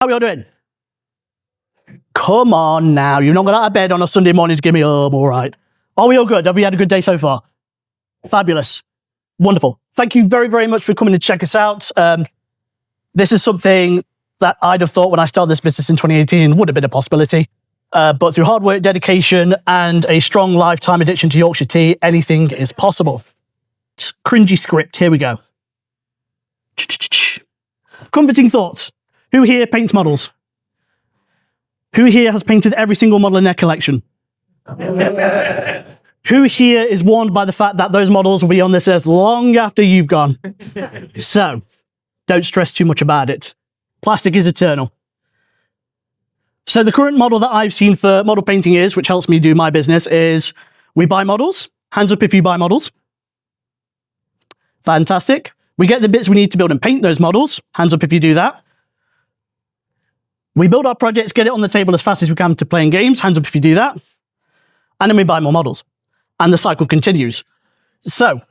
How are we all doing? Come on now. You're not got out of bed on a Sunday morning to give me all right. Are we all good? Have we had a good day so far? Fabulous. Wonderful. Thank you very, very much for coming to check us out. This is something that I'd have thought when I started this business in 2018 would have been a possibility. But through hard work, dedication, and a strong lifetime addiction to Yorkshire tea, anything is possible. Cringy script. Here we go. Comforting thoughts. Who here paints models? Who here has painted every single model in their collection? Who here is warned by the fact that those models will be on this earth long after you've gone? So, don't stress too much about it. Plastic is eternal. So the current model that I've seen for model painting is, which helps me do my business, is we buy models. Hands up if you buy models. Fantastic. We get the bits we need to build and paint those models. Hands up if you do that. We build our projects, get it on the table as fast as we can to playing games. Hands up if you do that. And then we buy more models. And the cycle continues. So,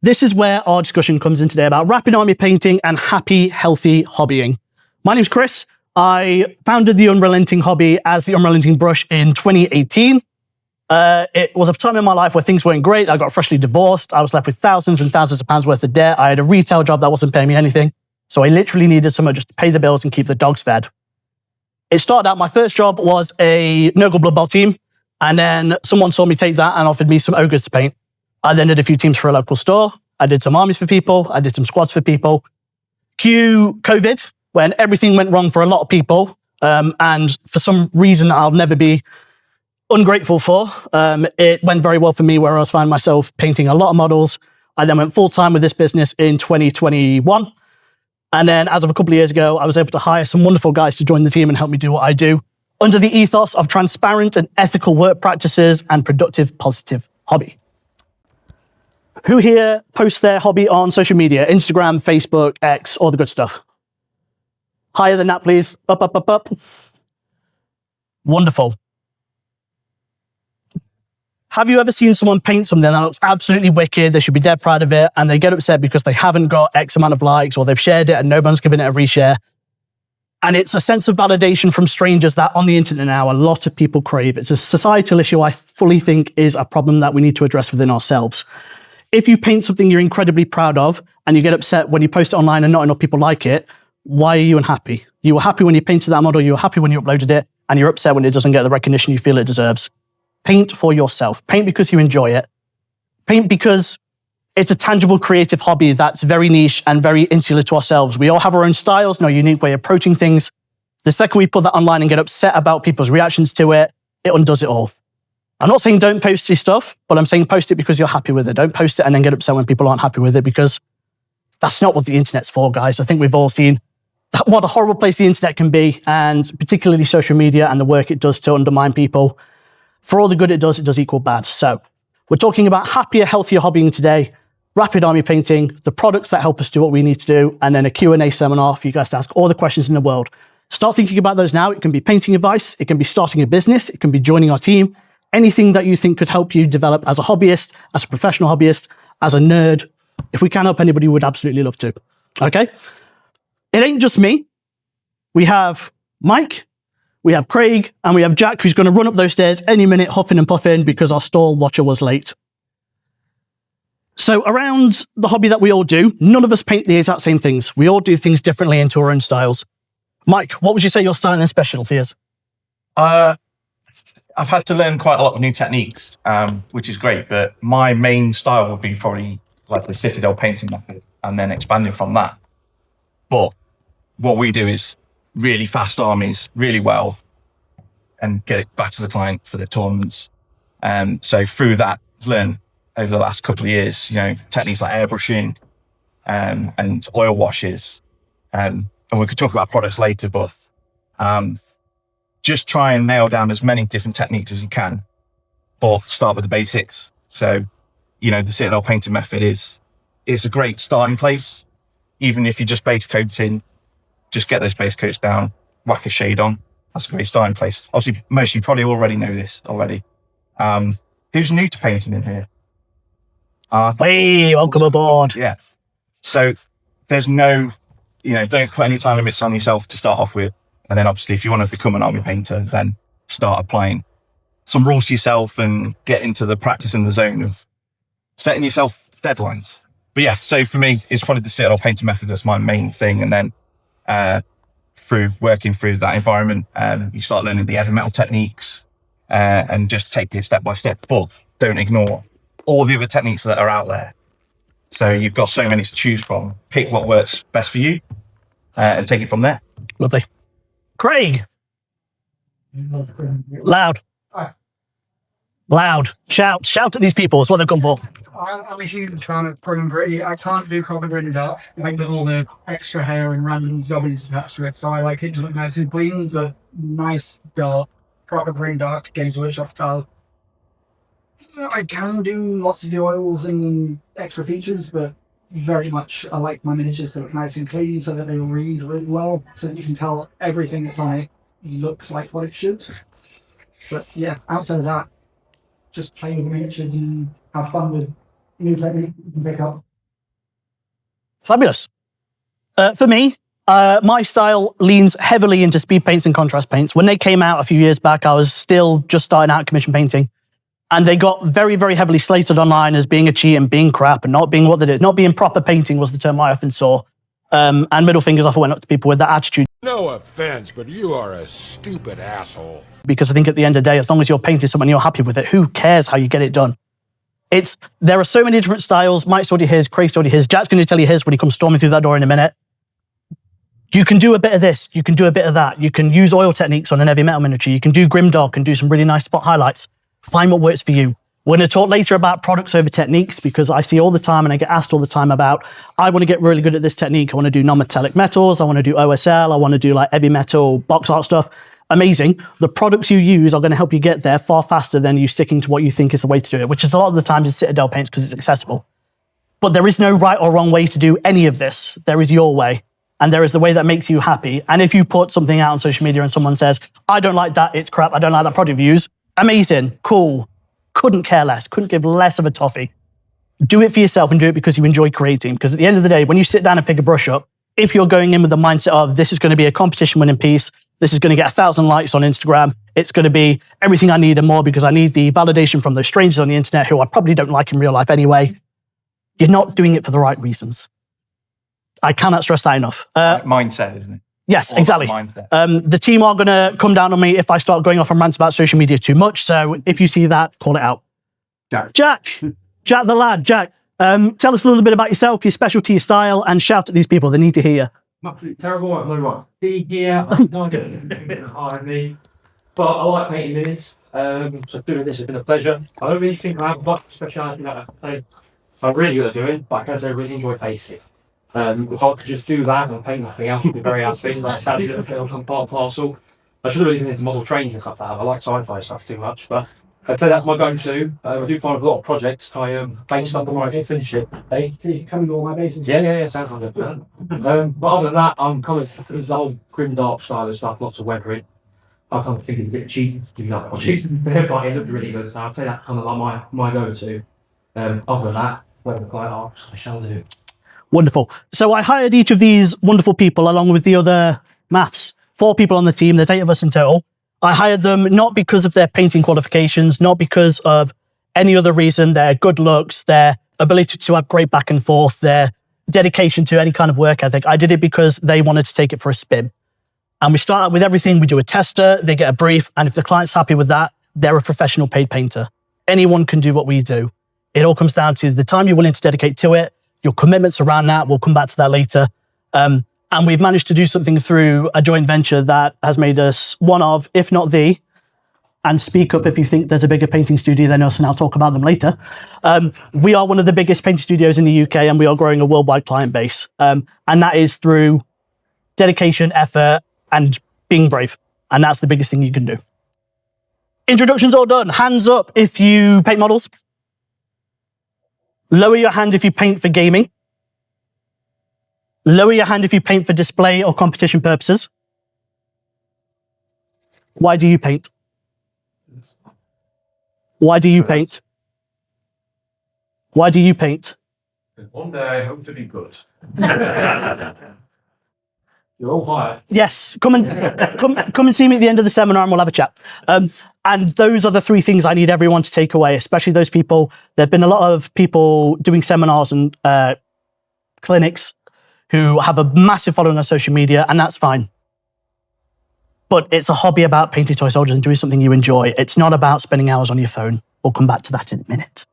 this is where our discussion comes in today about rapid army painting and happy, healthy hobbying. My name's Chris. I founded the Unrelenting hobby as the Unrelenting brush in 2018. It was a time in my life where things weren't great. I got freshly divorced. I was left with thousands and thousands of pounds worth of debt. I had a retail job that wasn't paying me anything. So I literally needed someone just to pay the bills and keep the dogs fed. It started out, my first job was a Nurgle Blood Bowl team. And then someone saw me take that and offered me some ogres to paint. I then did a few teams for a local store. I did some armies for people. I did some squads for people. Cue COVID, when everything went wrong for a lot of people. And for some reason I'll never be ungrateful for, it went very well for me where I was finding myself painting a lot of models. I then went full-time with this business in 2021. And then as of a couple of years ago, I was able to hire some wonderful guys to join the team and help me do what I do under the ethos of transparent and ethical work practices and productive, positive hobby. Who here posts their hobby on social media? Instagram, Facebook, X, all the good stuff. Higher than that, please. Up, up, up, up. Wonderful. Have you ever seen someone paint something that looks absolutely wicked, they should be dead proud of it, and they get upset because they haven't got X amount of likes or they've shared it and no one's given it a reshare? And it's a sense of validation from strangers that on the internet now, a lot of people crave. It's a societal issue I fully think is a problem that we need to address within ourselves. If you paint something you're incredibly proud of and you get upset when you post it online and not enough people like it, why are you unhappy? You were happy when you painted that model, you were happy when you uploaded it, and you're upset when it doesn't get the recognition you feel it deserves. Paint for yourself. Paint because you enjoy it. Paint because it's a tangible creative hobby that's very niche and very insular to ourselves. We all have our own styles and our unique way of approaching things. The second we put that online and get upset about people's reactions to it, it undoes it all. I'm not saying don't post your stuff, but I'm saying post it because you're happy with it. Don't post it and then get upset when people aren't happy with it, because that's not what the internet's for, guys. I think we've all seen what a horrible place the internet can be, and particularly social media and the work it does to undermine people. For all the good it does equal bad. So we're talking about happier, healthier hobbying today, rapid army painting, the products that help us do what we need to do, and then a Q&A seminar for you guys to ask all the questions in the world. Start thinking about those now. It can be painting advice. It can be starting a business. It can be joining our team. Anything that you think could help you develop as a hobbyist, as a professional hobbyist, as a nerd. If we can help anybody, we would absolutely love to. Okay? It ain't just me. We have Mike, we have Craig, and we have Jack, who's going to run up those stairs any minute, huffing and puffing because our stall watcher was late. So around the hobby that we all do, none of us paint the exact same things. We all do things differently into our own styles. Mike, what would you say your style and specialty is? I've had to learn quite a lot of new techniques, which is great, but my main style would be probably like the Citadel painting method and then expanding from that. But what we do is really fast armies really well and get it back to the client for the tournaments. So through that, learn over the last couple of years, techniques like airbrushing and oil washes. And we could talk about products later, but just try and nail down as many different techniques as you can, but start with the basics. So, the Citadel painting method is a great starting place. Even if you're just base coating, just get those base coats down, whack a shade on. That's a great starting place. Obviously, most of you probably already know this already. Who's new to painting in here? Hey, welcome aboard. Yeah. So there's no, don't put any time limits on yourself to start off with. And then obviously if you want to become an army painter, then start applying some rules to yourself and get into the practice in the zone of setting yourself deadlines. But yeah, so for me, it's probably the Citadel painting method that's my main thing. And then through working through that environment, you start learning the heavy metal techniques and just take it step by step. But don't ignore all the other techniques that are out there. So you've got so many to choose from. Pick what works best for you and take it from there. Lovely. Craig. Loud. Loud. Shout at these people. That's what they've come for. I'm a huge fan of Prone and Gritty. I can't do Prone and Gritty without like all the extra hair and random jobbies attached to it. So I like it to look nice and clean, but nice, dark, proper green dark Games Workshop style. I can do lots of the oils and extra features, but very much I like my miniatures to look nice and clean so that they read really well, so that you can tell everything that's on it looks like what it should. But yeah, outside of that, just play with the miniatures and have fun with new technique you can pick up. Fabulous. For me, my style leans heavily into speed paints and contrast paints. When they came out a few years back, I was still just starting out commission painting. And they got very, very heavily slated online as being a cheat and being crap and not being what they did. Not being proper painting was the term I often saw. And middle fingers often went up to people with that attitude. No offense, but you are a stupid asshole. Because I think at the end of the day, as long as you're painting something and you're happy with it, who cares how you get it done? There are so many different styles. Mike's already his, Craig's already his. Jack's going to tell you his when he comes storming through that door in a minute. You can do a bit of this. You can do a bit of that. You can use oil techniques on an heavy metal miniature. You can do grimdark and do some really nice spot highlights. Find what works for you. We're going to talk later about products over techniques because I see all the time and I get asked all the time about, I want to get really good at this technique. I want to do non-metallic metals. I want to do OSL. I want to do like heavy metal box art stuff. Amazing. The products you use are going to help you get there far faster than you sticking to what you think is the way to do it, which is a lot of the time in Citadel paints because it's accessible. But there is no right or wrong way to do any of this. There is your way. And there is the way that makes you happy. And if you put something out on social media and someone says, I don't like that, it's crap, I don't like that product you use, amazing, cool. Couldn't care less, couldn't give less of a toffee. Do it for yourself and do it because you enjoy creating. Because at the end of the day, when you sit down and pick a brush up, if you're going in with the mindset of this is going to be a competition winning piece, this is going to get 1,000 likes on Instagram, it's going to be everything I need and more because I need the validation from those strangers on the internet who I probably don't like in real life anyway, you're not doing it for the right reasons. I cannot stress that enough. Mindset, isn't it? Yes, exactly. The team are going to come down on me if I start going off on rants about social media too much. So if you see that, call it out. Jack the lad. Jack, tell us a little bit about yourself, your specialty, your style, and shout at these people. They need to hear you. I'm absolutely terrible at blue right. Yeah, I think I get a bit higher than me. But I like painting minis. So doing this has been a pleasure. I don't really think I have much speciality that I'm really good at doing, but I guess I really enjoy facing. If I could just do that and paint nothing else, I'd be very happy. Like sadly, little film and part and parcel. I should have been into model trains and stuff like that. I like sci-fi stuff too much, but I'd say that's my go-to. I do find a lot of projects. I paint stuff before I actually finish it. Hey, You come to all my bases. yeah, sounds like a plan. But other than that, I'm kind of this whole grim dark style of stuff, lots of weathering. I kind of think it's a bit cheap to do that. Cheap, but it looked really good. So I'd say that's kind of like my go-to. Other than that, whatever the client asks, I shall do. Wonderful. So I hired each of these wonderful people along with the other maths. 4 people on the team. There's 8 of us in total. I hired them not because of their painting qualifications, not because of any other reason, their good looks, their ability to have great back and forth, their dedication to any kind of work ethic. I did it because they wanted to take it for a spin. And we start out with everything. We do a tester, they get a brief, and if the client's happy with that, they're a professional paid painter. Anyone can do what we do. It all comes down to the time you're willing to dedicate to it, your commitments around that. We'll come back to that later. And we've managed to do something through a joint venture that has made us one of, if not the, and speak up if you think there's a bigger painting studio than us, and I'll talk about them later. We are one of the biggest painting studios in the UK, and we are growing a worldwide client base. And that is through dedication, effort, and being brave. And that's the biggest thing you can do. Introductions all done. Hands up if you paint models. Lower your hand if you paint for gaming. Lower your hand if you paint for display or competition purposes. Why do you paint? Why do you paint? Why do you paint? One day I hope to be good. You're all hired. Yes, come and see me at the end of the seminar and we'll have a chat. And those are the three things I need everyone to take away, especially those people. There have been a lot of people doing seminars and clinics who have a massive following on social media, and that's fine. But it's a hobby about painting toy soldiers and doing something you enjoy. It's not about spending hours on your phone. We'll come back to that in a minute.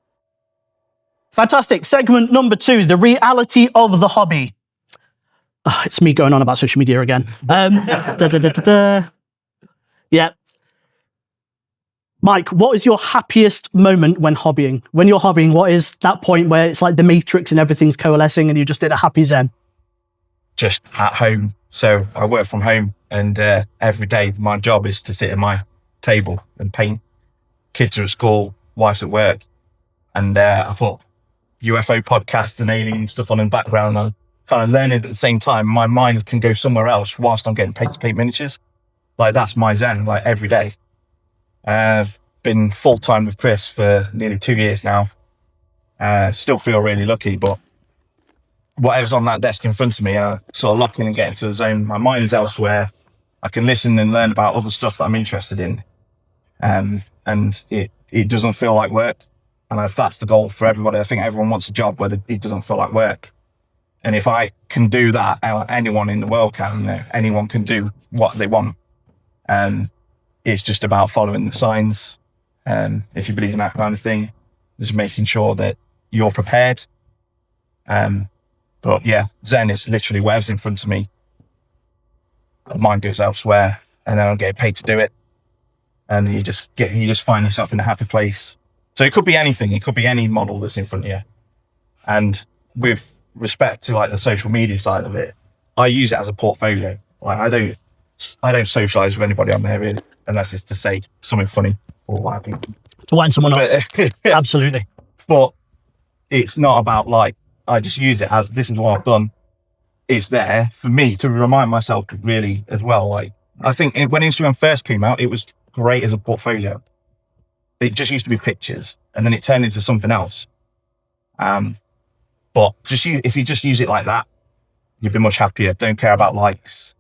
Fantastic. Segment number 2, the reality of the hobby. Oh, it's me going on about social media again. Yeah. Mike, what is your happiest moment when hobbying? When you're hobbying, what is that point where it's like the Matrix and everything's coalescing and you just did a happy zen? Just at home. So I work from home, and every day my job is to sit at my table and paint. Kids are at school, wife's at work, and I put UFO podcasts and alien stuff on in the background. I'm kind of learning at the same time. My mind can go somewhere else whilst I'm getting paid to paint miniatures. Like, that's my zen, like, every day. I've been full-time with Chris for nearly 2 years now. Still feel really lucky, but whatever's on that desk in front of me, I sort of lock in and get into the zone. My mind's elsewhere. I can listen and learn about other stuff that I'm interested in. And it doesn't feel like work. And if that's the goal for everybody, I think everyone wants a job where it doesn't feel like work. And if I can do that, anyone in the world can. You know, anyone can do what they want. It's just about following the signs. If you believe in that kind of thing, just making sure that you're prepared. But yeah, zen is literally whatever's in front of me. My mind goes elsewhere, and then I'm getting paid to do it. And you just find yourself in a happy place. So it could be anything. It could be any model that's in front of you. And with respect to like the social media side of it, I use it as a portfolio. Like, I don't socialize with anybody on there really, unless it's to say something funny or what have you. To wind someone up. Absolutely. But it's not about like, I just use it as this is what I've done. It's there for me to remind myself really as well. Like, I think when Instagram first came out, it was great as a portfolio. It just used to be pictures, and then it turned into something else. But if you just use it like that, you'd be much happier. Don't care about likes.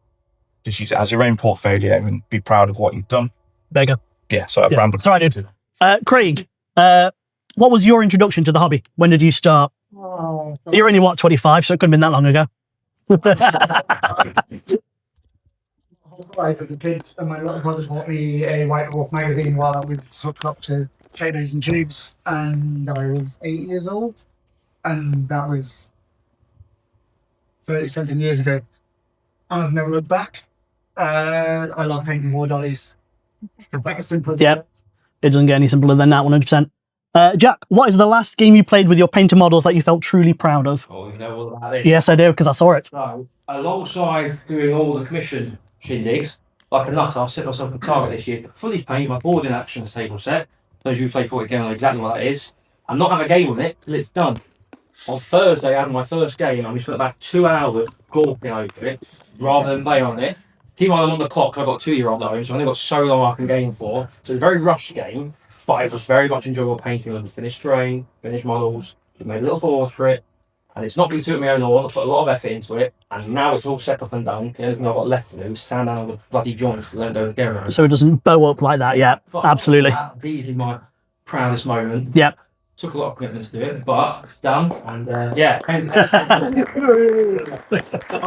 Just use it as your own portfolio and be proud of what you've done. There you go. Yeah, so I've rambled. Sorry, dude. Craig, what was your introduction to the hobby? When did you start? You're only, 25, so it couldn't have been that long ago. Life as a kid, and my little brother bought me a White Wolf magazine while I was hooked up to cables and tubes, and I was 8 years old, and that was 30-something years ago. I've never looked back. I love painting war dollies. Yeah, it doesn't get any simpler than that, 100%. Jack, what is the last game you played with your painter models that you felt truly proud of? Oh, you know all about this. Yes, I do, because I saw it. So, alongside doing all the commission shindigs, like a nut, I set myself a target this year to fully paint my board in actions table set. Those of you who play 40 know exactly what that is. And not have a game with it till it's done. On Thursday, I had my first game, and we spent about 2 hours gawping over it, rather than play on it. Keep on the clock, 'cause I've got a 2-year-old at home, so I've only got so long I can game for. So it's a very rushed game, but it was very much enjoyable painting with finished terrain, finished models. We made little boards for it, and it's not been to my own oars. I put a lot of effort into it, and now it's all set up and done. The only thing I've got left to do is sand down the bloody joints to learn to go. So it doesn't bow up like that, yeah. Absolutely. That's easily my proudest moment. Yep. Took a lot of commitment to do it, but it's done, and yeah. I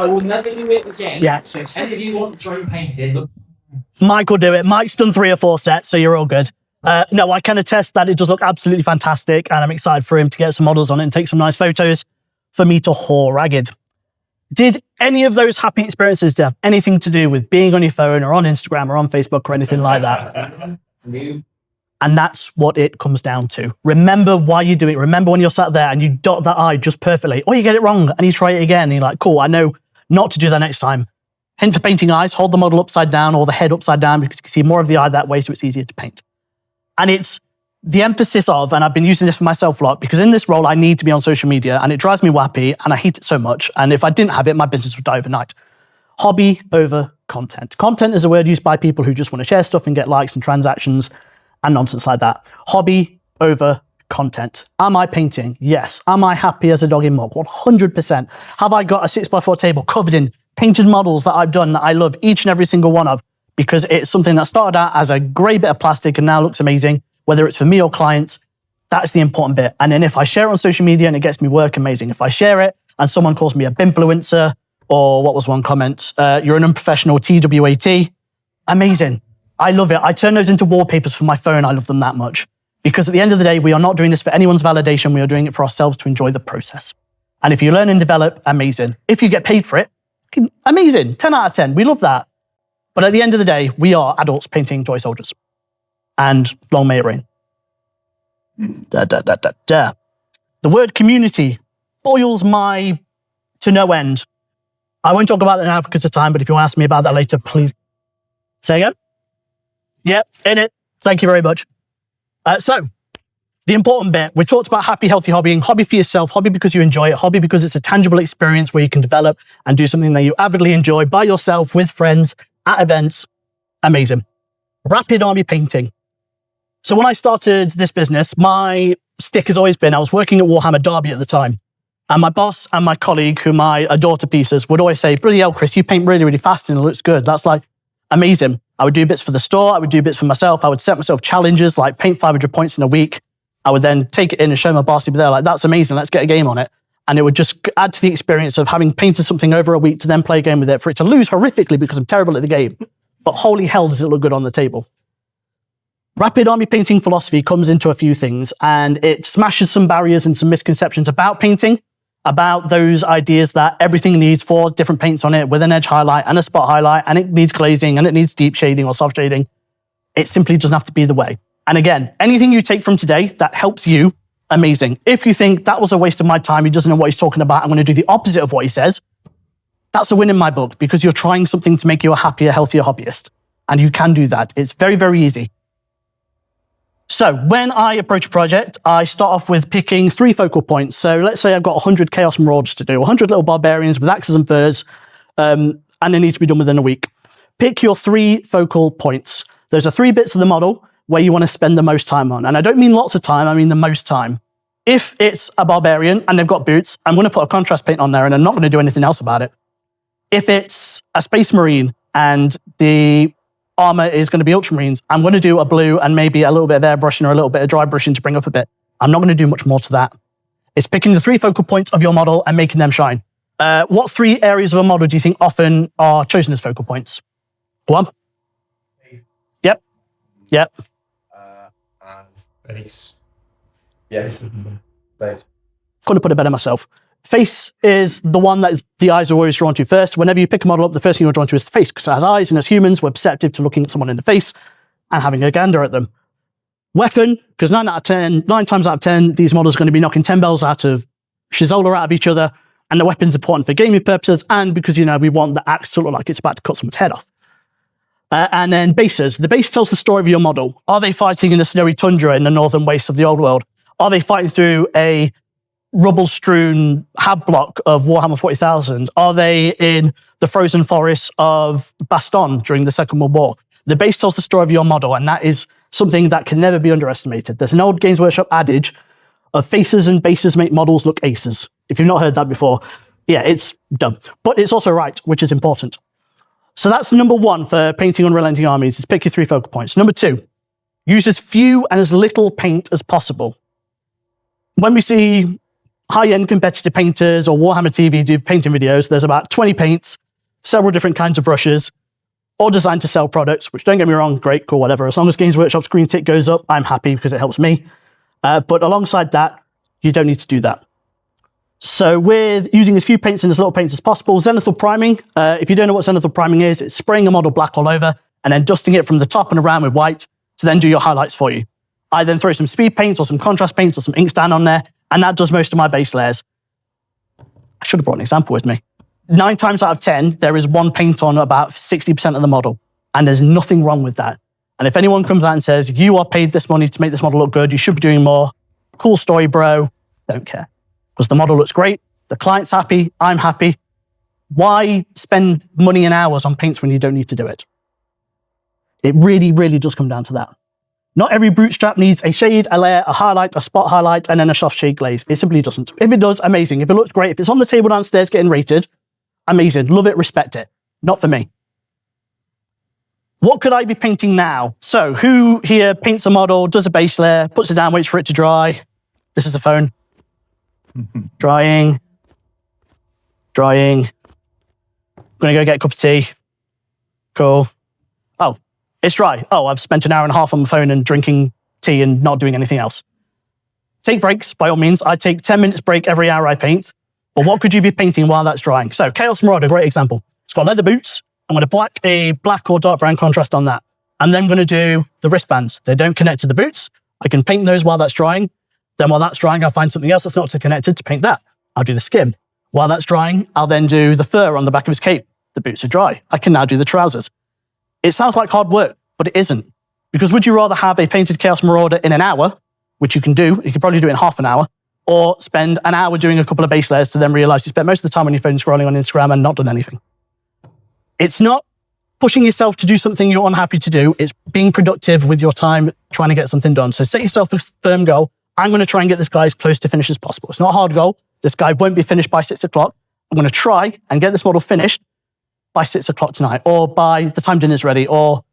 will never do it again. Yeah. So if any of you want to try and paint it, look. Mike will do it. Mike's done 3 or 4 sets, so you're all good. No, I can attest that it does look absolutely fantastic, and I'm excited for him to get some models on it and take some nice photos for me to haul ragged. Did any of those happy experiences have anything to do with being on your phone or on Instagram or on Facebook or anything like that? And that's what it comes down to. Remember why you do it. Remember when you're sat there and you dot that I just perfectly, or you get it wrong and you try it again and you're like, cool, I know not to do that next time. Hint for painting eyes, hold the model upside down or the head upside down because you can see more of the eye that way, so it's easier to paint. And it's the emphasis of, and I've been using this for myself a lot, because in this role I need to be on social media and it drives me wappy and I hate it so much. And if I didn't have it, my business would die overnight. Hobby over content. Content is a word used by people who just want to share stuff and get likes and transactions and nonsense like that. Hobby over content. Am I painting? Yes. Am I happy as a dog in mug? 100%. Have I got a 6x4 table covered in painted models that I've done that I love each and every single one of, because it's something that started out as a grey bit of plastic and now looks amazing, whether it's for me or clients. That's the important bit. And then if I share it on social media and it gets me work, amazing. If I share it and someone calls me a bimfluencer, or what was one comment? You're an unprofessional TWAT. Amazing. I love it. I turn those into wallpapers for my phone. I love them that much. Because at the end of the day, we are not doing this for anyone's validation. We are doing it for ourselves to enjoy the process. And if you learn and develop, amazing. If you get paid for it, amazing. 10 out of 10. We love that. But at the end of the day, we are adults painting toy soldiers. And long may it rain. The word community boils my to no end. I won't talk about it now because of time, but if you want to ask me about that later, please say again. Yep, in it. Thank you very much. So, the important bit, we talked about happy, healthy hobbying, hobby for yourself, hobby because you enjoy it, hobby because it's a tangible experience where you can develop and do something that you avidly enjoy by yourself, with friends, at events. Amazing. Rapid army painting. So when I started this business, my stick has always been, I was working at Warhammer Derby at the time, and my boss and my colleague, whom I adore to pieces, would always say, bloody hell, Chris, you paint really, really fast and it looks good. That's like amazing. I would do bits for the store. I would do bits for myself. I would set myself challenges like paint 500 points in a week. I would then take it in and show my boss. He'd be there like, that's amazing. Let's get a game on it. And it would just add to the experience of having painted something over a week to then play a game with it, for it to lose horrifically because I'm terrible at the game. But holy hell, does it look good on the table. Rapid army painting philosophy comes into a few things, and it smashes some barriers and some misconceptions about painting, about those ideas that everything needs 4 different paints on it with an edge highlight and a spot highlight, and it needs glazing and it needs deep shading or soft shading. It simply doesn't have to be the way. And again, anything you take from today that helps you, amazing. If you think that was a waste of my time, he doesn't know what he's talking about, I'm going to do the opposite of what he says, that's a win in my book, because you're trying something to make you a happier, healthier hobbyist. And you can do that. It's very, very easy. So when I approach a project, I start off with picking 3 focal points. So let's say I've got 100 Chaos Marauders to do, 100 little barbarians with axes and furs, and they need to be done within a week. Pick your 3 focal points. Those are 3 bits of the model where you want to spend the most time on. And I don't mean lots of time, I mean the most time. If it's a barbarian and they've got boots, I'm going to put a contrast paint on there and I'm not going to do anything else about it. If it's a space marine and the armor is going to be ultramarines, I'm going to do a blue and maybe a little bit of airbrushing or a little bit of dry brushing to bring up a bit. I'm not going to do much more to that. It's picking the 3 focal points of your model and making them shine. What 3 areas of a model do you think often are chosen as focal points? Go on. Yep. Yep. And face. Yeah. Face. Couldn't put it better myself. Face is the one that the eyes are always drawn to first. Whenever you pick a model up, the first thing you're drawn to is the face, because it has eyes, and as humans, we're perceptive to looking at someone in the face and having a gander at them. Weapon, because 9 times out of 10, these models are going to be knocking 10 bells out of Shizola out of each other, and the weapon's important for gaming purposes, and because, you know, we want the axe to look like it's about to cut someone's head off. And then bases. The base tells the story of your model. Are they fighting in a snowy tundra in the northern wastes of the old world? Are they fighting through a rubble-strewn hab block of Warhammer 40,000? Are they in the frozen forests of Baston during the Second World War? The base tells the story of your model, and that is something that can never be underestimated. There's an old Games Workshop adage of faces and bases make models look aces. If you've not heard that before, yeah, it's dumb. But it's also right, which is important. So that's number 1 for painting unrelenting armies, is pick your 3 focal points. Number 2, use as few and as little paint as possible. When we see high-end competitive painters or Warhammer TV do painting videos, there's about 20 paints, several different kinds of brushes, all designed to sell products, which, don't get me wrong, great, cool, whatever. As long as Games Workshop's green tick goes up, I'm happy because it helps me. But alongside that, you don't need to do that. So with using as few paints and as little paints as possible, zenithal priming, if you don't know what zenithal priming is, it's spraying a model black all over and then dusting it from the top and around with white to then do your highlights for you. I then throw some speed paints or some contrast paints or some ink stand on there, and that does most of my base layers. I should have brought an example with me. 9 times out of 10, there is 1 paint on about 60% of the model, and there's nothing wrong with that. And if anyone comes out and says, you are paid this money to make this model look good, you should be doing more, cool story, bro, don't care. Because the model looks great, the client's happy, I'm happy. Why spend money and hours on paints when you don't need to do it? It really, really does come down to that. Not every bootstrap needs a shade, a layer, a highlight, a spot highlight, and then a soft shade glaze. It simply doesn't. If it does, amazing. If it looks great, if it's on the table downstairs getting rated, Amazing. Love it, respect it. Not for me. What could I be painting now? So who here paints a model, does a base layer, puts it down, waits for it to dry? This is the phone. Drying. I'm gonna go get a cup of tea. Cool. Oh, it's dry. Oh, I've spent an hour and a half on my phone and drinking tea and not doing anything else. Take breaks, by all means. I take 10 minutes break every hour I paint. But what could you be painting while that's drying? So Chaos Marauder, great example. It's got leather boots. I'm going to black a black or dark brown contrast on that. I'm then going to do the wristbands. They don't connect to the boots. I can paint those while that's drying. Then while that's drying, I'll find something else that's not connected to paint that. I'll do the skin. While that's drying, I'll then do the fur on the back of his cape. The boots are dry. I can now do the trousers. It sounds like hard work, but it isn't. Because would you rather have a painted Chaos Marauder in an hour, which you can do, you could probably do it in half an hour, or spend an hour doing a couple of base layers to then realize you spent most of the time on your phone scrolling on Instagram and not done anything. It's not pushing yourself to do something you're unhappy to do. It's being productive with your time, trying to get something done. So set yourself a firm goal. I'm going to try and get this guy as close to finish as possible. It's not a hard goal. This guy won't be finished by 6 o'clock. I'm going to try and get this model finished by 6 o'clock tonight, or by the time dinner's ready, or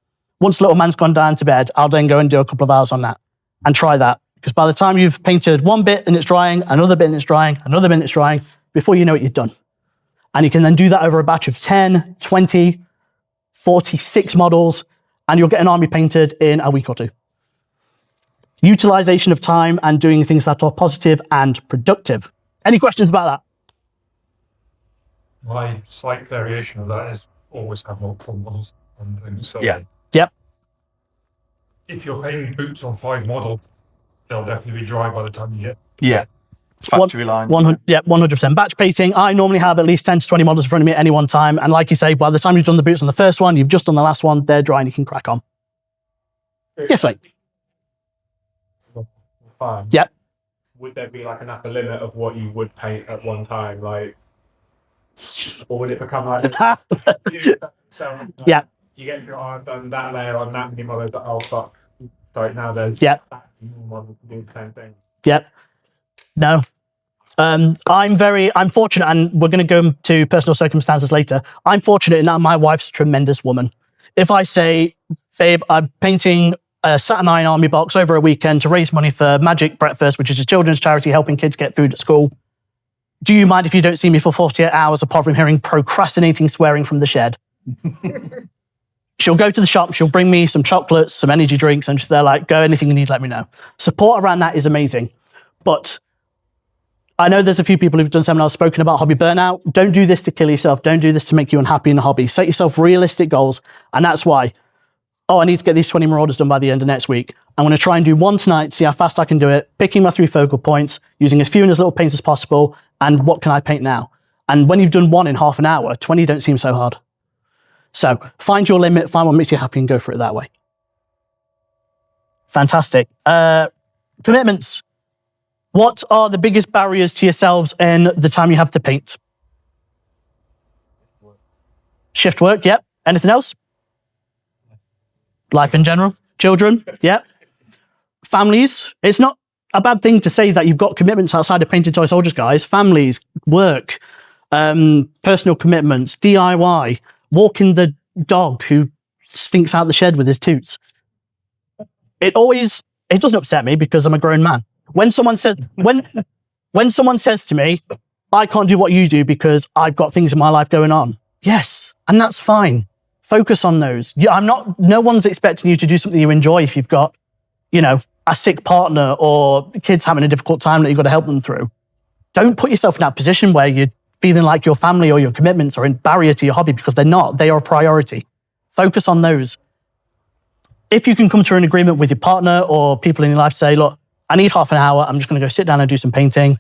once little man's gone down to bed, I'll then go and do a couple of hours on that and try that. Because by the time you've painted one bit and it's drying, another bit and it's drying, another bit and it's drying, before you know it, you're done. And you can then do that over a batch of 10, 20, 46 models, and you'll get an army painted in a week or two. Utilization of time and doing things that are positive and productive. Any questions about that? My slight variation of that is always have multiple models and things. So Yeah. Yep. if you're painting boots on 5 models, they'll definitely be dry by the time you get. Yeah. Factory line. 100%. Batch painting, I normally have at least 10 to 20 models in front of me at any one time. And like you say, by the time you've done the boots on the first one, you've just done the last one, they're dry and you can crack on. Yes, mate. Fine. Yep. Would there be like an upper limit of what you would paint at one time, like, or would it become like? Yeah. You get your I've done that layer on that many models, but oh fuck, sorry, now there's Yep. that model to do the same thing. Yep. No. I'm fortunate, and we're going to go to personal circumstances later. I'm fortunate in that my wife's a tremendous woman. If I say, babe, I'm painting a Saturnine army box over a weekend to raise money for Magic Breakfast, which is a children's charity helping kids get food at school. Do you mind if you don't see me for 48 hours apart from hearing procrastinating swearing from the shed? She'll go to the shop, she'll bring me some chocolates, some energy drinks, and they're like, go, anything you need, let me know. Support around that is amazing. But I know there's a few people who've done seminars spoken about hobby burnout. Don't do this to kill yourself. Don't do this to make you unhappy in the hobby. Set yourself realistic goals. And that's why, I need to get these 20 marauders done by the end of next week. I'm going to try and do one tonight, see how fast I can do it, picking my 3 focal points, using as few and as little paints as possible, and what can I paint now? And when you've done one in half an hour, 20 don't seem so hard. So find your limit, find what makes you happy, and go for it that way. Fantastic. Commitments. What are the biggest barriers to yourselves in the time you have to paint? Shift work, yep. Anything else? Life in general? Children, yep. Families. It's not a bad thing to say that you've got commitments outside of Painted Toy Soldiers, guys. Families, work, personal commitments, DIY, walking the dog who stinks out the shed with his toots. It doesn't upset me because I'm a grown man. When someone says to me, I can't do what you do because I've got things in my life going on. Yes, and that's fine. Focus on those. No one's expecting you to do something you enjoy if you've got, a sick partner or kids having a difficult time that you've got to help them through. Don't put yourself in that position where you're feeling like your family or your commitments are a barrier to your hobby, because they're not. They are a priority. Focus on those. If you can come to an agreement with your partner or people in your life to say, look, I need half an hour. I'm just going to go sit down and do some painting.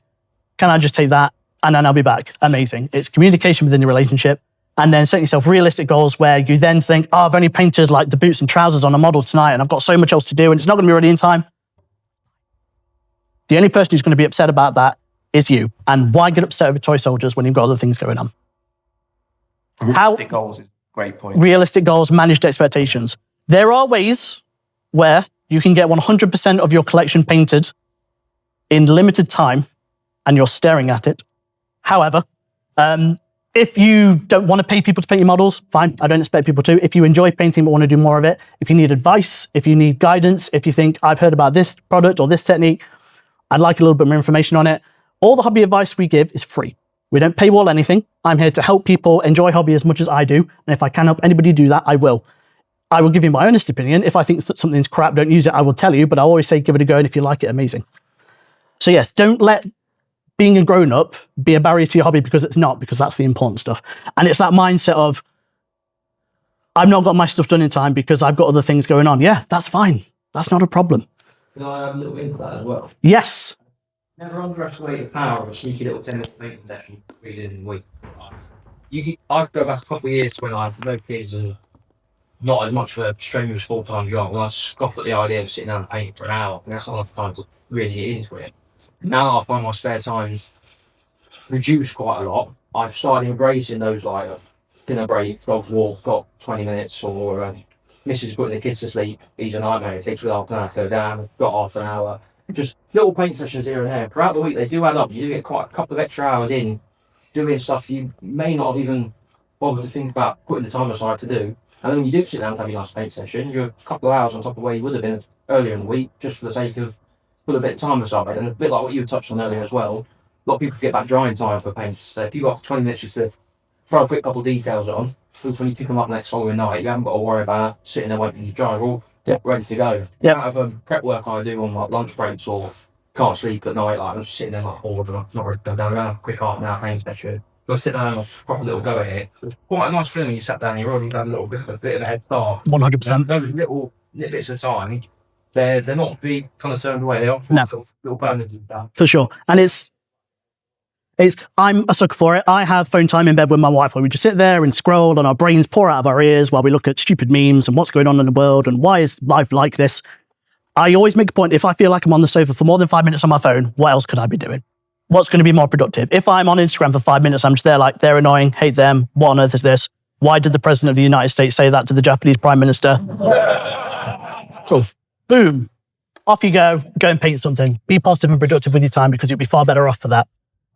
Can I just take that? And then I'll be back. Amazing. It's communication within your relationship. And then set yourself realistic goals where you then think, I've only painted like the boots and trousers on a model tonight and I've got so much else to do and it's not going to be ready in time. The only person who's going to be upset about that is you. And why get upset over toy soldiers when you've got other things going on? Realistic goals is a great point. Realistic goals, managed expectations. There are ways where you can get 100% of your collection painted in limited time and you're staring at it. However, if you don't want to pay people to paint your models, fine. I don't expect people to. If you enjoy painting but want to do more of it, if you need advice, if you need guidance, if you think I've heard about this product or this technique, I'd like a little bit more information on it. All the hobby advice we give is free. We don't paywall anything. I'm here to help people enjoy hobby as much as I do. And if I can help anybody do that, I will. I will give you my honest opinion. If I think that something's crap, don't use it, I will tell you, but I'll always say give it a go. And if you like it, amazing. So yes, don't let being a grown-up be a barrier to your hobby, because it's not, because that's the important stuff. And it's that mindset of, I've not got my stuff done in time because I've got other things going on. Yeah, that's fine. That's not a problem. Can I add a little bit into that as well? Yes. Never underestimate the power of a sneaky little 10-minute painting session within a week. I could go back a couple of years to when I had no kids and not as much of a strenuous full-time job, and I scoffed at the idea of sitting down and painting for an hour, and that's not enough time to really get into it. Now I find my spare time reduced quite a lot. I've started embracing those like dinner break, dog's walk, got 20 minutes, or Mrs. putting the kids to sleep. He's a nightmare. It takes me half an hour to go down. Got half an hour. Just little paint sessions here and there. Throughout the week, they do add up. You do get quite a couple of extra hours in doing stuff you may not have even bothered to think about putting the time aside to do. And then when you do sit down and have your nice paint session, you're a couple of hours on top of where you would have been earlier in the week, just for the sake of put a bit of time aside. And a bit like what you touched on earlier as well, a lot of people get back drying time for paints. So if you've got 20 minutes just to throw a quick couple of details on, so when you pick them up next following night, you haven't got to worry about sitting there waiting to dry. We're all ready to go. The amount of prep work I do on like lunch breaks or can't sleep at night, like I'm just sitting there like all of them, I'm not ready to go down around, quick half an hour paint session. Go sit down and proper little go at it. So it's quite a nice feeling when you sat down and you've already done a bit of a head start. 100%. Those little bits of time, they're not to be kind of turned away. They are little bonuses. For sure. And I'm a sucker for it. I have phone time in bed with my wife where we just sit there and scroll and our brains pour out of our ears while we look at stupid memes and what's going on in the world and why is life like this. I always make a point, if I feel like I'm on the sofa for more than 5 minutes on my phone, what else could I be doing? What's going to be more productive? If I'm on Instagram for 5 minutes, I'm just there like, they're annoying, hate them, what on earth is this? Why did the President of the United States say that to the Japanese Prime Minister? Cool. Boom. Off you go and paint something. Be positive and productive with your time because you'll be far better off for that.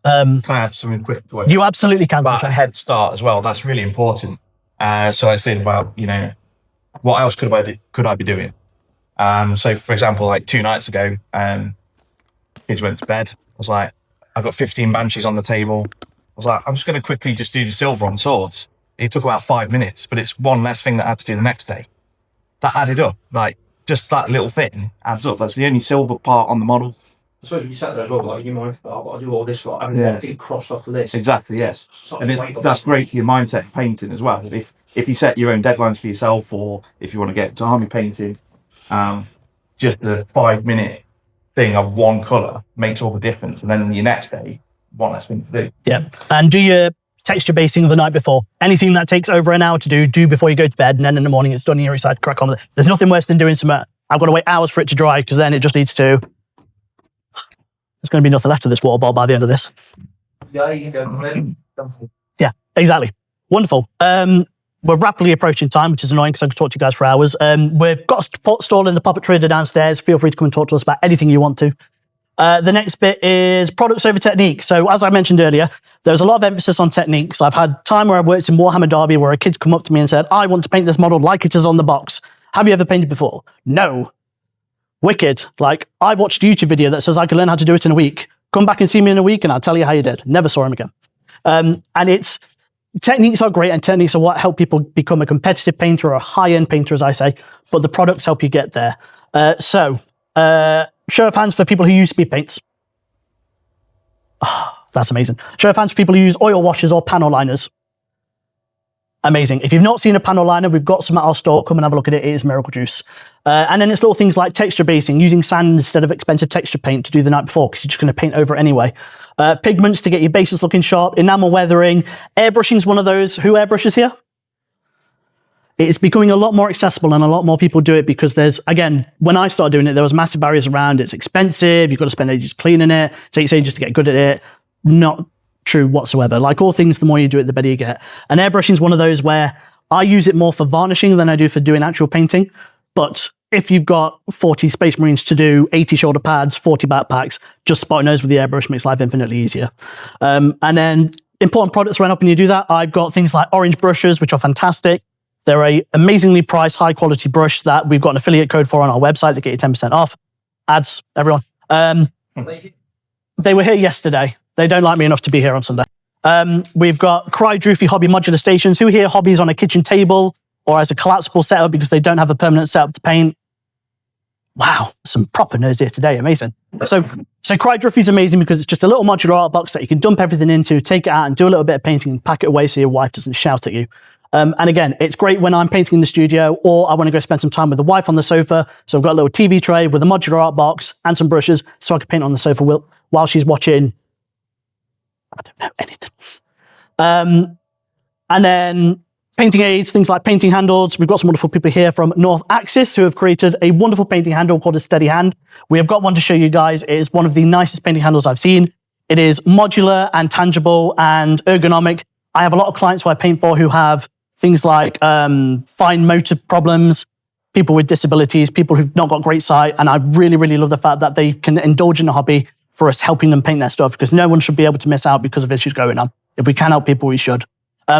Can I add something quick to it? You absolutely can. But a head start as well. That's really important. So I said about, what else could I be doing? So for example, like 2 nights ago, kids went to bed. I was like, I've got 15 banshees on the table. I was like, I'm just going to quickly just do the silver on swords. It took about 5 minutes, but it's one less thing that I had to do the next day. That added up. Like just that little thing adds up. That's the only silver part on the model. I suppose you sat there as well, like, you mind, I've got to do all this, like, I haven't got anything crossed off the list. Exactly, yes. And that's great for your mindset of painting as well. If you set your own deadlines for yourself, or if you want to get into army painting, just the 5 minute thing of one colour makes all the difference. And then your next day, one less thing to do. Yeah. And do your texture basing the night before. Anything that takes over an hour to do before you go to bed, and then in the morning it's done, you're excited to crack on with it. There's nothing worse than doing something, I've got to wait hours for it to dry, because then it just needs to... There's going to be nothing left of this water bottle by the end of this. Yeah, you can go. Yeah, exactly. Wonderful. We're rapidly approaching time, which is annoying because I could talk to you guys for hours. We've got a stall in the puppet trader downstairs. Feel free to come and talk to us about anything you want to. The next bit is products over technique. So as I mentioned earlier, there's a lot of emphasis on techniques. I've had time where I've worked in Warhammer Derby where a kid's come up to me and said, I want to paint this model like it is on the box. Have you ever painted before? No. Wicked. Like, I've watched a YouTube video that says I can learn how to do it in a week. Come back and see me in a week and I'll tell you how you did. Never saw him again. And techniques are great, and techniques are what help people become a competitive painter or a high-end painter, as I say, but the products help you get there. So, show of hands for people who use speed paints. Oh, that's amazing. Show of hands for people who use oil washers or panel liners. Amazing. If you've not seen a panel liner, we've got some at our store. Come and have a look at it. It is miracle juice. And then it's little things like texture basing, using sand instead of expensive texture paint to do the night before, because you're just going to paint over it anyway. Pigments to get your bases looking sharp. Enamel weathering. Airbrushing is one of those. Who airbrushes here? It's becoming a lot more accessible and a lot more people do it because there's, again, when I started doing it, there was massive barriers around. It's expensive. You've got to spend ages cleaning it. It takes ages to get good at it. Not true whatsoever. Like all things, the more you do it, the better you get. And airbrushing is one of those where I use it more for varnishing than I do for doing actual painting. But if you've got 40 Space Marines to do, 80 shoulder pads, 40 backpacks, just spotting those with the airbrush makes life infinitely easier. And then important products when helping you do that. I've got things like orange brushes, which are fantastic. They're a amazingly priced, high quality brush that we've got an affiliate code for on our website to get you 10% off. Ads, everyone. They were here yesterday. They don't like me enough to be here on Sunday. We've got Cry Droofy Hobby modular stations. Who here hobbies on a kitchen table or as a collapsible setup because they don't have a permanent setup to paint? Wow, some proper nerds here today. Amazing. So Cry Droofy is amazing because it's just a little modular art box that you can dump everything into, take it out and do a little bit of painting and pack it away so your wife doesn't shout at you. And again, it's great when I'm painting in the studio or I want to go spend some time with the wife on the sofa. So I've got a little TV tray with a modular art box and some brushes so I can paint on the sofa while she's watching, I don't know, anything. And then painting aids, things like painting handles. We've got some wonderful people here from North Axis who have created a wonderful painting handle called a Steady Hand. We have got one to show you guys. It is one of the nicest painting handles I've seen. It is modular and tangible and ergonomic. I have a lot of clients who I paint for who have things like fine motor problems, people with disabilities, people who've not got great sight. And I really, really love the fact that they can indulge in a hobby for us helping them paint their stuff because no one should be able to miss out because of issues going on. If we can help people, we should.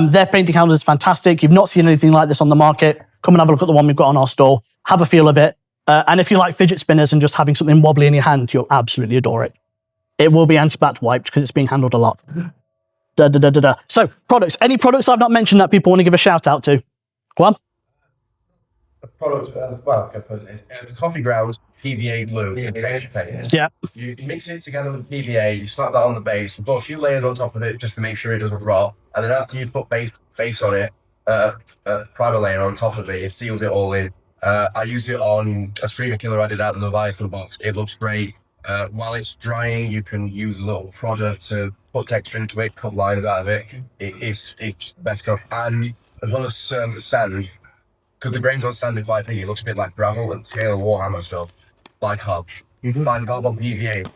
Their painting handle is fantastic. You've not seen anything like this on the market. Come and have a look at the one we've got on our store. Have a feel of it. And if you like fidget spinners and just having something wobbly in your hand, you'll absolutely adore it. It will be anti-bac wiped because it's being handled a lot. So, products. Any products I've not mentioned that people want to give a shout out to? Go on. The product, the coffee grounds, PVA glue, paint. Yeah. You mix it together with PVA, you slap that on the base, you put a few layers on top of it just to make sure it doesn't rot, and then after you put base on it, a primer layer on top of it, it seals it all in. I used it on a streamer killer I did out in the Leviathan box. It looks great. While it's drying, you can use a little product to put texture into it, cut lines out of it. It's just the best stuff. And as well as sand, because the grains on sand, if I think it looks a bit like gravel and scale and Warhammer stuff, like hub. Fine gold on PVA,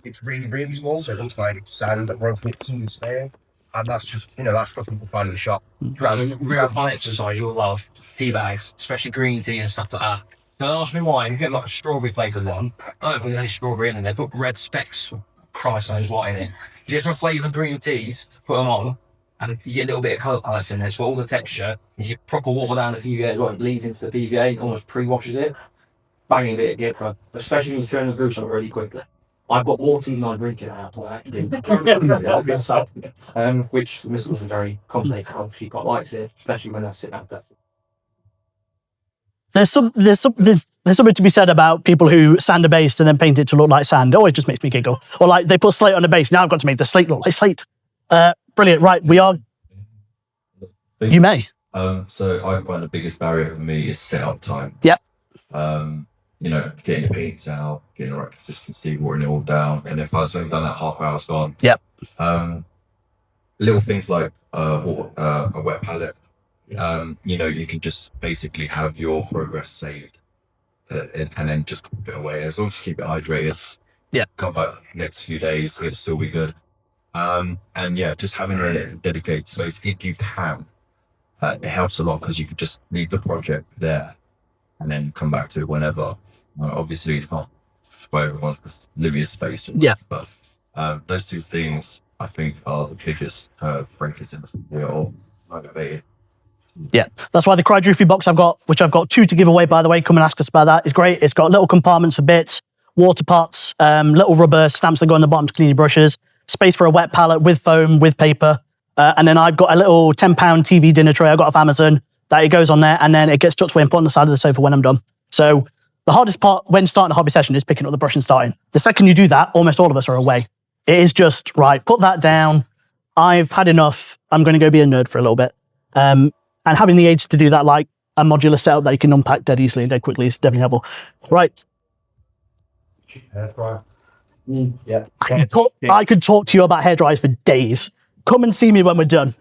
it's really, really small, so it looks like sand that broken it to scale. And that's just, that's stuff people find in the shop. Real fun exercise, you'll love tea bags, especially green tea and stuff like that. Don't ask me why. You get like a strawberry flavored one. I don't think there's any strawberry in there. They put red specks, Christ knows what in it. You get some flavoured green teas, put them on, and you get a little bit of colour palette in there. So all the texture, if you proper water down the PVA, it bleeds into the PVA, almost pre-washes it. Banging a bit of gear, especially when you turn the goose on really quickly. I've got more tea than I drink it out, actually. Which the missus is very complicated. She quite likes it, especially when I sit out there. There's something to be said about people who sand a base and then paint it to look like sand. It always just makes me giggle. Or like they put slate on the base. Now I've got to make the slate look like slate. Brilliant. Right, we are. You may. So I find the biggest barrier for me is setup time. Yep. Getting the paints out, getting the right consistency, watering it all down, and if I've done that, half hour's gone. Yep. Little things like a wet palette. You can just basically have your progress saved and then just put it away. As long as you keep it hydrated, come back next few days, it'll still be good. Just having a dedicated space if you can, it helps a lot because you can just leave the project there and then come back to it whenever. Obviously, it's not where everyone's Livia's face. But those two things, I think, are the biggest breakers in the field. Motivated. Yeah, that's why the Cry Droofy box I've got, which I've got 2 to give away, by the way, come and ask us about that, is great. It's got little compartments for bits, water pots, little rubber stamps that go on the bottom to clean your brushes, space for a wet palette with foam, with paper. And then I've got a little £10 TV dinner tray I got off Amazon that it goes on there and then it gets tucked away and put on the side of the sofa when I'm done. So the hardest part when starting a hobby session is picking up the brush and starting. The second you do that, almost all of us are away. It is just, right, put that down. I've had enough. I'm going to go be a nerd for a little bit. And having the aids to do that, like a modular setup that you can unpack dead easily and dead quickly, is definitely helpful. Right. Yeah. I could talk to you about hairdryers for days. Come and see me when we're done.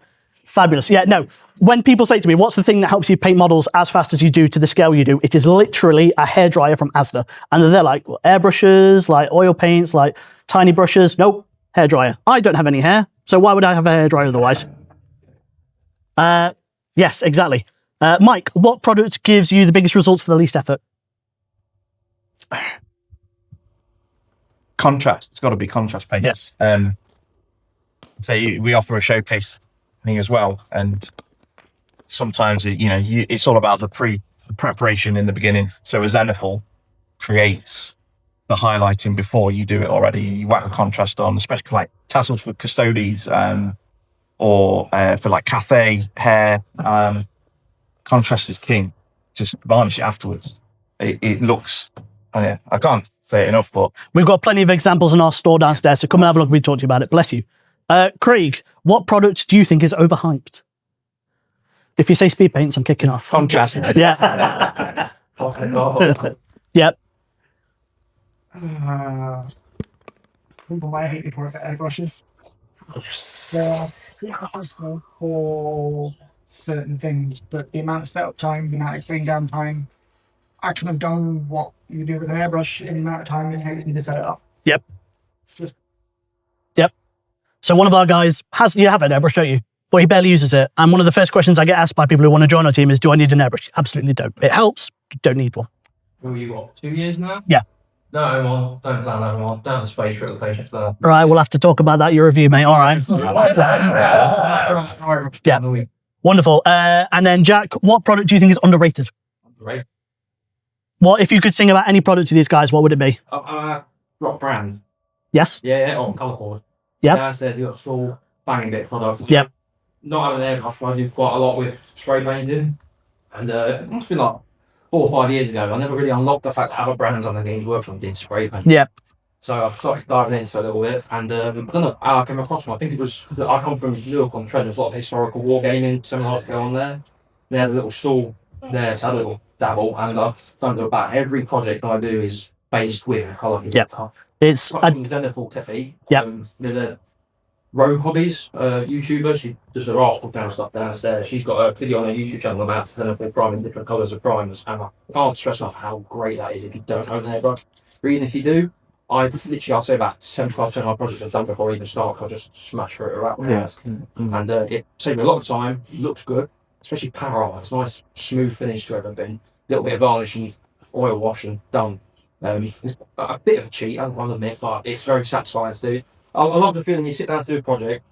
Fabulous. Yeah, no. When people say to me, what's the thing that helps you paint models as fast as you do to the scale you do? It is literally a hairdryer from Asda. And they're like airbrushes, like oil paints, like tiny brushes. Nope, hairdryer. I don't have any hair, so why would I have a hairdryer otherwise? Yes, exactly. Mike, what product gives you the biggest results for the least effort? Contrast. It's got to be contrast paints. Yes. say we offer a showcase thing as well, and sometimes it's all about the preparation in the beginning. So a Zenithal creates the highlighting before you do it already. You whack a contrast on, especially like tassels for custodies, or for like Cathay hair. Contrast is king. Just varnish it afterwards. It looks. Oh yeah, I can't say it enough, but We've got plenty of examples in our store downstairs, so come and have a look. We talked to you about it. Bless you. Craig, what product do you think is overhyped? If you say speed paints, I'm kicking off. contrast. Yeah. Yep. People I hate before airbrushes. They're useful for certain things, but the amount of setup time, the amount of clean down time, I could have done what you do with an airbrush in the amount of time it takes me to set it up. Yep. It's just Yep. So one of our guys you have an airbrush, don't you? But he barely uses it. And one of the first questions I get asked by people who want to join our team is, do I need an airbrush? Absolutely don't. It helps. You don't need one. Who you got? 2 years now? Yeah. No, Omar, don't plan that one. Don't have the space for the patience for that. All right, we'll have to talk about that, your review, mate. All right. Yeah. Wonderful. And then, Jack, what product do you think is underrated? Right. What, if you could sing about any product to these guys, what would it be? Rock brand. Yes? Yeah, on colour cord. Yep. Yeah, I said you got full banging bit products. Yep. Not having an airbrush, I do quite a lot with spray painting. And it must be like 4 or 5 years ago, I never really unlocked the fact that other brands on the games worked on doing spray paint. Yep. So I've started diving into it a little bit, and I don't know how I came across them. I think it was that I come from Chillcon trend. There's a lot of historical wargaming seminars go on there. There's a little stall there, so a little dabble, and I've done about every project I do is based with colour. Yep. It's Zenithal Tiffy. Yep. There's a Rogue Hobbies YouTuber. She does her art down stuff downstairs. She's got a video on her YouTube channel about Zenithal priming different colours of primers, and I can't stress enough how great that is if you don't own an airbrush. Or even if you do, I'll say about 75% of my projects are done before I even start. I just smash through it around the house. And it saves me a lot of time, looks good, especially power art. It's a nice, smooth finish to everything. A little bit of varnish and oil wash and done. It's a bit of a cheat, I'll admit, but it's very satisfying to do. I love the feeling you sit down to do a project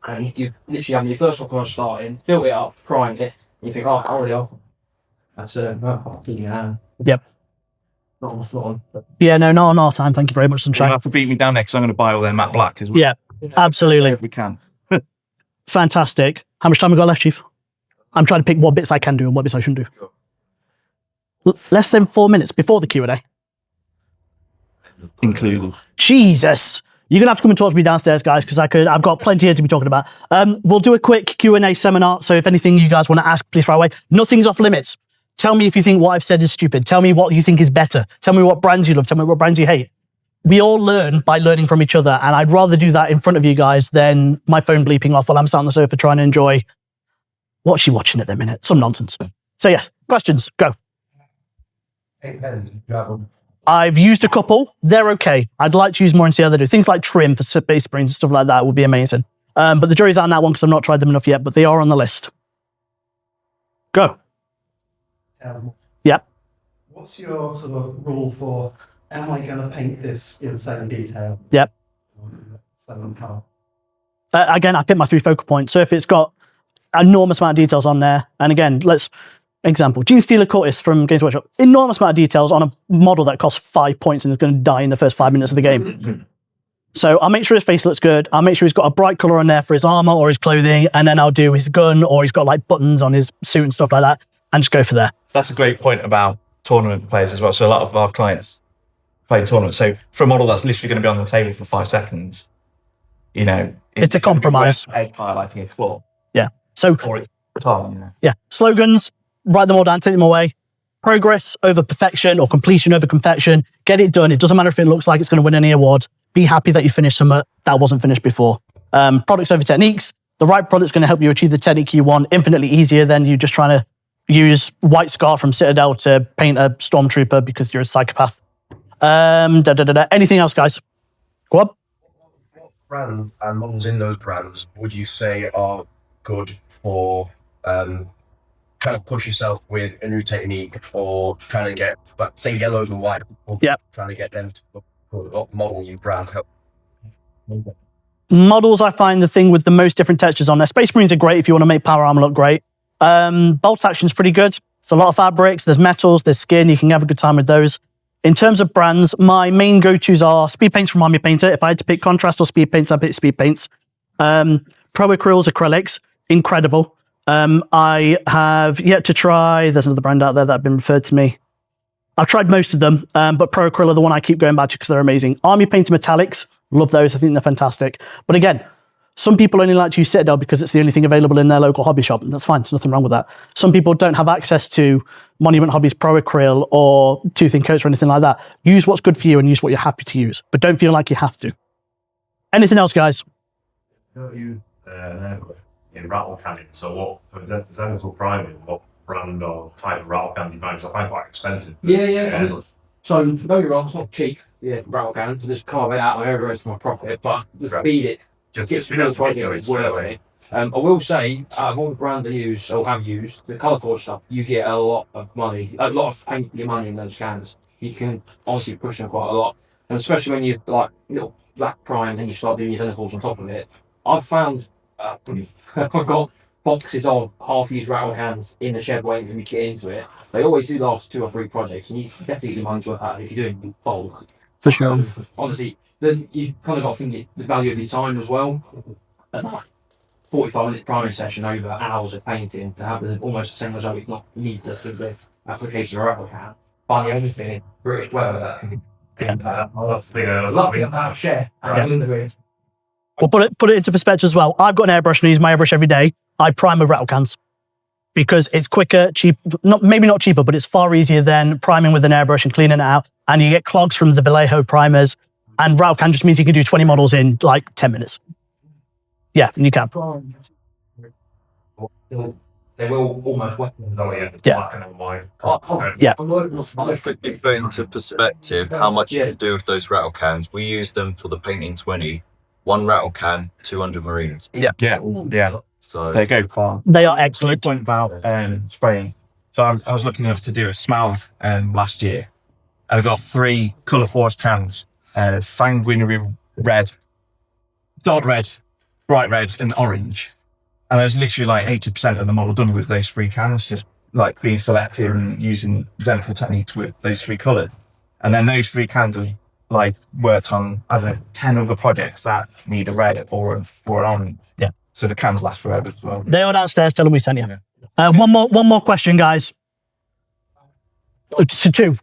and you literally have your first one starting, build it up, prime it, and you think, oh, I already off. That's Yep. Not on the floor. Yeah, no, not on our time. Thank you very much, You Sunshine. have to beat me down there because I'm going to buy all their matte black as well. Yeah, absolutely. If we can. Fantastic. How much time we got left, Chief? I'm trying to pick what bits I can do and what bits I shouldn't do. Less than 4 minutes before the Q&A. Included. Jesus. You're going to have to come and talk to me downstairs, guys, because I've got plenty here to be talking about. We'll do a quick Q&A seminar. So if anything you guys want to ask, please fire away. Nothing's off limits. Tell me if you think what I've said is stupid. Tell me what you think is better. Tell me what brands you love. Tell me what brands you hate. We all learn by learning from each other. And I'd rather do that in front of you guys than my phone bleeping off while I'm sat on the sofa trying to enjoy what's she watching at the minute. Some nonsense. So yes, questions, go. I've used a couple. They're okay. I'd like to use more and see how they do. Things like trim for space springs and stuff like that would be amazing. But the jury's out on that one because I've not tried them enough yet, but they are on the list. Go. Yep. What's your sort of rule for, am I going to paint this in same detail? Yep. Same colour? Again, I pick my 3 focal points. So if it's got enormous amount of details on there, and again, example, Gene Steeler Curtis from Games Workshop, enormous amount of details on a model that costs 5 points and is going to die in the first 5 minutes of the game. So I'll make sure his face looks good. I'll make sure he's got a bright colour on there for his armour or his clothing, and then I'll do his gun, or he's got like buttons on his suit and stuff like that, and just go for there. That's a great point about tournament players as well. So a lot of our clients play tournaments. So for a model that's literally going to be on the table for 5 seconds, it's a compromise. Head highlighting a floor. Yeah. So Or it's time, yeah, slogans, write them all down, take them away. Progress over perfection or completion over confection. Get it done. It doesn't matter if it looks like it's going to win any awards. Be happy that you finished something that wasn't finished before. Products over techniques. The right product's going to help you achieve the technique you want infinitely easier than you just trying to use White Scar from Citadel to paint a Stormtrooper because you're a psychopath. Anything else, guys? Go on. What brands and models in those brands would you say are good for trying to push yourself with a new technique, or trying to get, say, yellows and white, or Yep. trying to get them to model new brands? Models, I find the thing with the most different textures on there. Space Marines are great if you want to make power armor look great. Bolt action's pretty good. It's a lot of fabrics, there's metals, there's skin, you can have a good time with those. In terms of brands, my main go-tos are speed paints from Army Painter. If I had to pick contrast or speed paints, I'd pick speed paints. Pro Acryls acrylics, incredible. I have yet to try, there's another brand out there that have been referred to me. I've tried most of them, but Pro Acryl are the one I keep going back to because they're amazing. Army Painter metallics, love those, I think they're fantastic. But again, some people only like to use Citadel because it's the only thing available in their local hobby shop. And that's fine, there's nothing wrong with that. Some people don't have access to Monument Hobbies Pro Acryl or Tooth and Coats or anything like that. Use what's good for you and use what you're happy to use, but don't feel like you have to. Anything else, guys? You in rattle canning. So what for the Zenithal priming? What brand or type of rattle can you buy? Because I find it quite expensive. Yeah. So don't get me wrong, it's not cheap. Yeah, rattle can. Just carve it out of everywhere for my profit, but just feed it. Just gives me no project. I will say, out of all the brands I use or have used, the Colourforge stuff, you get a lot of money, a lot of paint for your money in those cans. You can honestly push them quite a lot, and especially when you like little black prime and you start doing your tentacles on top of it. I've found I've got boxes of half-used rattle cans in the shed waiting for me to get into it. They always do last 2 or 3 projects, and you definitely get money's worth out if you're doing bulk. For sure. Honestly, then you kind of got to think the value of your time as well. 45-minute priming session over hours of painting to have almost the same result, if not need to do the application or rattle can. But the only thing in British weather that I'll have to share. Well, put it into perspective as well. I've got an airbrush and I use my airbrush every day. I prime with rattle cans because it's quicker, cheap, maybe not cheaper, but it's far easier than priming with an airbrush and cleaning it out. And you get clogs from the Vallejo primers. And rattle can just means you can do 20 models in like 10 minutes. Yeah, you can. They will almost weapon. Yeah. Put into perspective how much you can do with those rattle cans. We use them for the painting 20. 1 rattle can, 200 Marines. Yeah. So They go far. They are excellent. Point about spraying. So I was looking enough to do a smell last year. And I got 3 Colourforge cans. Sanguinary red, dot red, bright red, and orange. And there's literally like 80% of the model done with those 3 cans, just like being selective and using Zenithal techniques with those 3 colours. And then those 3 cans have like worked on, I don't know, 10 other projects that need a red or an orange. Yeah. So the cans last forever as well. They are downstairs, tell them we sent you. One more question, guys. So 2.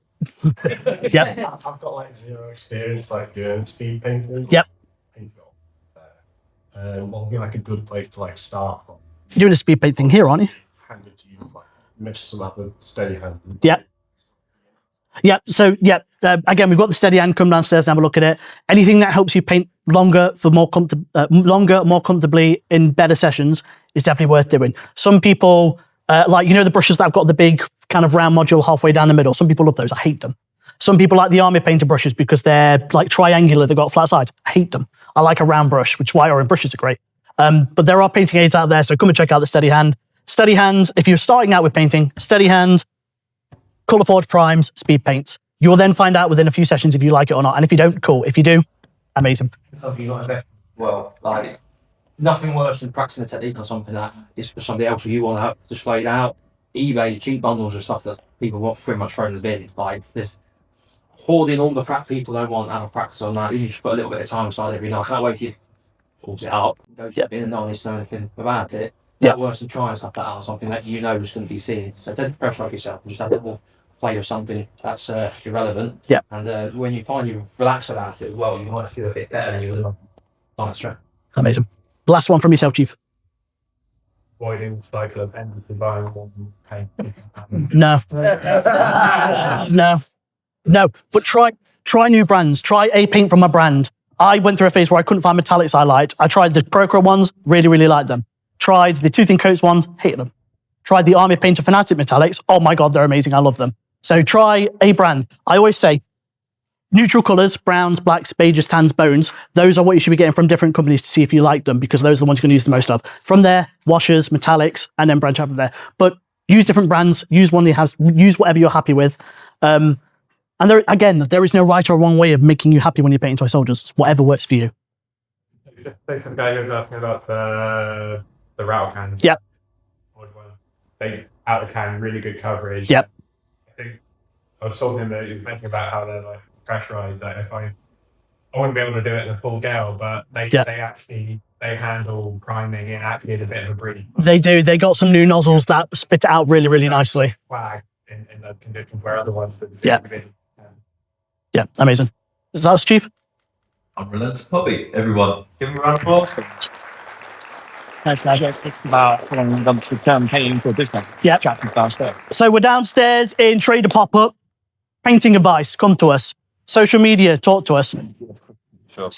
Yep. I've got like 0 experience like doing speed painting. Yep. What would be like a good place to like start from? You're doing a speed paint thing here, aren't you? Hand it to you, like measure some up with steady hand. Yeah. Yeah. So again, we've got the steady hand. Come downstairs and have a look at it. Anything that helps you paint longer for more comfortably in better sessions is definitely worth doing. Some people like the brushes that have got the big kind of round module halfway down the middle. Some people love those. I hate them. Some people like the Army Painter brushes because they're like triangular. They've got flat sides. I hate them. I like a round brush, which is why Orange brushes are great. But there are painting aids out there, so come and check out the Steady Hand. Steady Hand, if you're starting out with painting, Steady Hand, Colourforge primes, speed paints. You will then find out within a few sessions if you like it or not. And if you don't, cool. If you do, amazing. Something you like well, like nothing worse than practicing a technique on something that is for somebody else who you want to have displayed out. eBay, cheap bundles of stuff that people want pretty much thrown in the bin. It's like this hoarding all the crap people don't want out of practice on that. You just put a little bit of time aside every night. That way if you pulls it up, go to the bin and no one needs to know anything about it. That worse than trying stuff out of something that you know is going to be seen. So don't pressure like yourself and just have a little play of something that's irrelevant. Yeah. And when you find you relax about it, well, you might feel a bit better than you would have. Right. Amazing. Last one from yourself, Chief. Avoiding the cycle of endlessly buying one paint. No. No. But try new brands. Try a paint from a brand. I went through a phase where I couldn't find metallics I liked. I tried the Procro ones, really, really liked them. Tried the Tooth and Coats ones, hated them. Tried the Army Painter Fanatic metallics. Oh my God, they're amazing. I love them. So try a brand. I always say, neutral colours, browns, blacks, beiges, tans, bones, those are what you should be getting from different companies to see if you like them, because those are the ones you're going to use the most of. From there, washers, metallics, and then branch out from there. But use different brands, use one you have, use whatever you're happy with. And there is no right or wrong way of making you happy when you're painting toy soldiers. It's whatever works for you. say some guy who was asking about the rattle cans. Yep. They out of can, really good coverage. Yep. I think I was talking about, you was mentioning about how they're like pressurized. That if I wouldn't be able to do it in a full gale, but they actually handle priming in actually a bit of a breeze. They do. They got some new nozzles that spit it out really, really nicely. Flag in the conditions where other ones. Yeah. Yeah, amazing. Is that us, Chief? Unrelenting hobby. Everyone, give me a round of applause. Thanks, guys. It's about how long I'm going to term painting for business. Yeah. Chapter downstairs. So we're downstairs in Trader Pop-Up. Painting advice, come to us. Social media, talk to us. Sure.